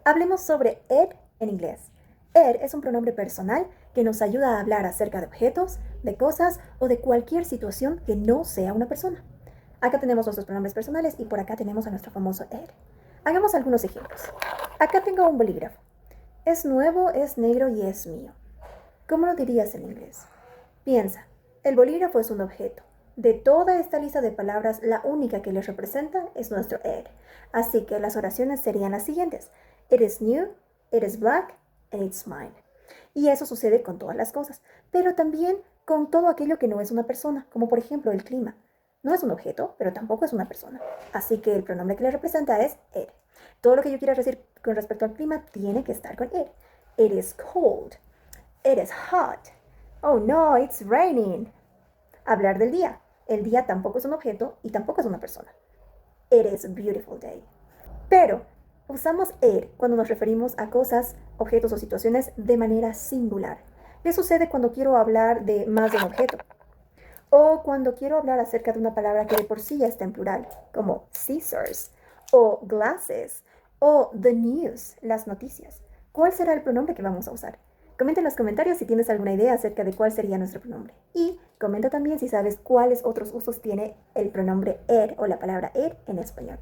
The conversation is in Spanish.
Hablemos sobre it en inglés. It es un pronombre personal que nos ayuda a hablar acerca de objetos, de cosas o de cualquier situación que no sea una persona. Acá tenemos nuestros pronombres personales y por acá tenemos a nuestro famoso it. Hagamos algunos ejemplos. Acá tengo un bolígrafo. Es nuevo, es negro y es mío. ¿Cómo lo dirías en inglés? Piensa, el bolígrafo es un objeto. De toda esta lista de palabras, la única que les representa es nuestro it. Así que las oraciones serían las siguientes. It is new, it is black, and it's mine. Y eso sucede con todas las cosas, pero también con todo aquello que no es una persona, como por ejemplo el clima. No es un objeto, pero tampoco es una persona. Así que el pronombre que le representa es it. Todo lo que yo quiera decir con respecto al clima tiene que estar con it. It is cold. It is hot. Oh no, it's raining. Hablar del día. El día tampoco es un objeto y tampoco es una persona. It is a beautiful day. Pero usamos it cuando nos referimos a cosas, objetos o situaciones de manera singular. ¿Qué sucede cuando quiero hablar de más de un objeto? O cuando quiero hablar acerca de una palabra que de por sí ya está en plural, como scissors, o glasses, o the news, las noticias. ¿Cuál será el pronombre que vamos a usar? Comenta en los comentarios si tienes alguna idea acerca de cuál sería nuestro pronombre. Y comenta también si sabes cuáles otros usos tiene el pronombre it o la palabra it en español.